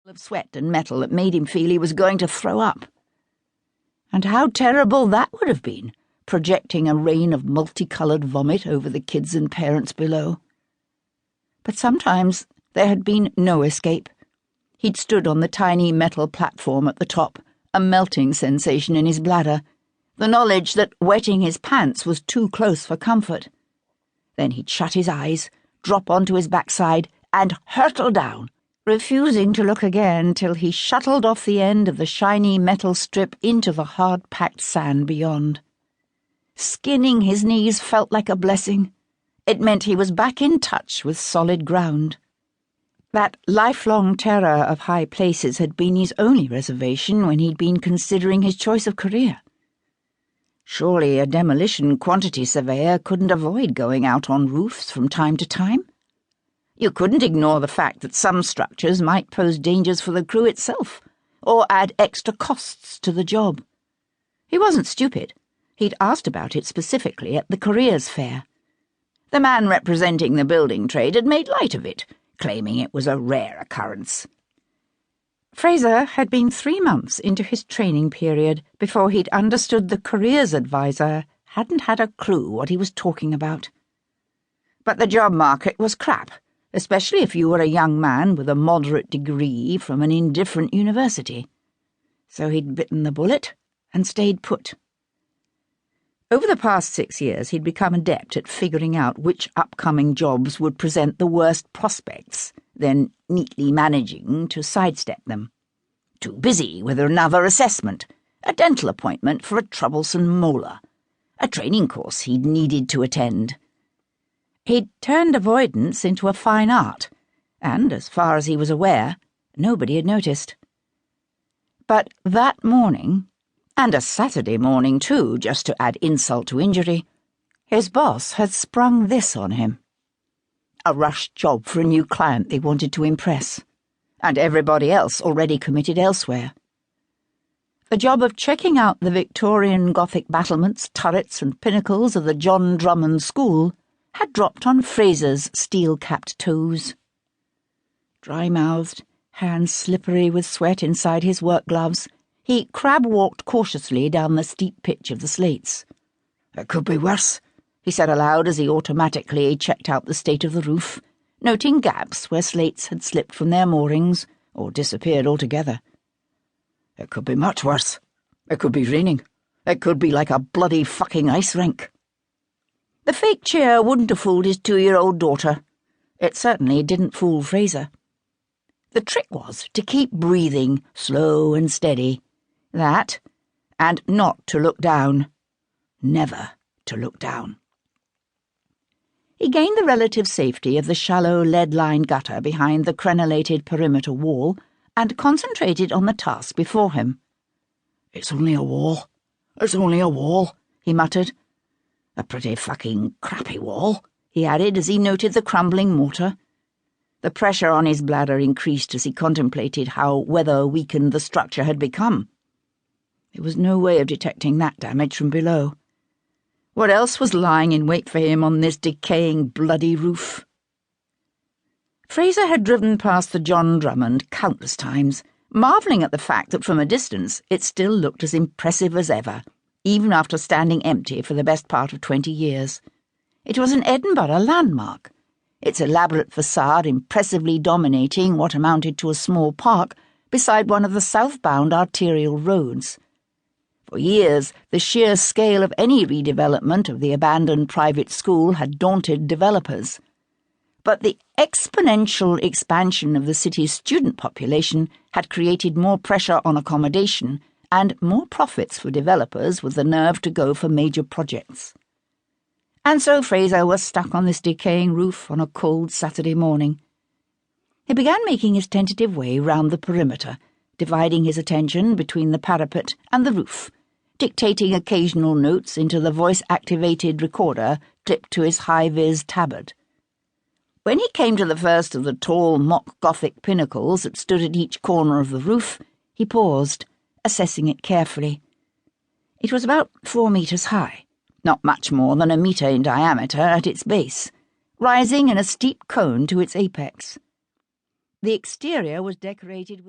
of sweat and metal that made him feel he was going to throw up. And how terrible that would have been, projecting a rain of multicoloured vomit over the kids and parents below. But sometimes there had been no escape. He'd stood on the tiny metal platform at the top, a melting sensation in his bladder, the knowledge that wetting his pants was too close for comfort. Then he'd shut his eyes, drop onto his backside, and hurtle down, refusing to look again till he shuttled off the end of the shiny metal strip into the hard-packed sand beyond. Skinning his knees felt like a blessing. It meant he was back in touch with solid ground. That lifelong terror of high places had been his only reservation when he'd been considering his choice of career. Surely a demolition quantity surveyor couldn't avoid going out on roofs from time to time. You couldn't ignore the fact that some structures might pose dangers for the crew itself, or add extra costs to the job. He wasn't stupid. He'd asked about it specifically at the careers fair. The man representing the building trade had made light of it, claiming it was a rare occurrence. Fraser had been 3 months into his training period before he'd understood the careers advisor hadn't had a clue what he was talking about. But the job market was crap, especially if you were a young man with a moderate degree from an indifferent university. So he'd bitten the bullet and stayed put. Over the past 6 years, he'd become adept at figuring out which upcoming jobs would present the worst prospects, then neatly managing to sidestep them. Too busy with another assessment, a dental appointment for a troublesome molar, a training course he'd needed to attend. He'd turned avoidance into a fine art, and, as far as he was aware, nobody had noticed. But that morning, and a Saturday morning too, just to add insult to injury, his boss had sprung this on him. A rush job for a new client they wanted to impress, and everybody else already committed elsewhere. The job of checking out the Victorian Gothic battlements, turrets and pinnacles of the John Drummond School had dropped on Fraser's steel-capped toes. Dry-mouthed, hands slippery with sweat inside his work gloves, he crab-walked cautiously down the steep pitch of the slates. "It could be worse," he said aloud as he automatically checked out the state of the roof, noting gaps where slates had slipped from their moorings or disappeared altogether. "It could be much worse. It could be raining. It could be like a bloody fucking ice rink." The fake cheer wouldn't have fooled his 2-year-old daughter. It certainly didn't fool Fraser. The trick was to keep breathing slow and steady. That, and not to look down. Never to look down. He gained the relative safety of the shallow lead-lined gutter behind the crenellated perimeter wall and concentrated on the task before him. "It's only a wall. It's only a wall," he muttered. "A pretty fucking crappy wall," he added as he noted the crumbling mortar. The pressure on his bladder increased as he contemplated how weather-weakened the structure had become. There was no way of detecting that damage from below. What else was lying in wait for him on this decaying bloody roof? Fraser had driven past the John Drummond countless times, marvelling at the fact that from a distance it still looked as impressive as ever, even after standing empty for the best part of 20 years. It was an Edinburgh landmark, its elaborate facade impressively dominating what amounted to a small park beside one of the southbound arterial roads. For years, the sheer scale of any redevelopment of the abandoned private school had daunted developers. But the exponential expansion of the city's student population had created more pressure on accommodation and more profits for developers with the nerve to go for major projects. And so Fraser was stuck on this decaying roof on a cold Saturday morning. He began making his tentative way round the perimeter, dividing his attention between the parapet and the roof, dictating occasional notes into the voice-activated recorder clipped to his high-vis tabard. When he came to the first of the tall mock Gothic pinnacles that stood at each corner of the roof, he paused, assessing it carefully. It was about 4 meters high, not much more than 1 meter in diameter at its base, rising in a steep cone to its apex. The exterior was decorated with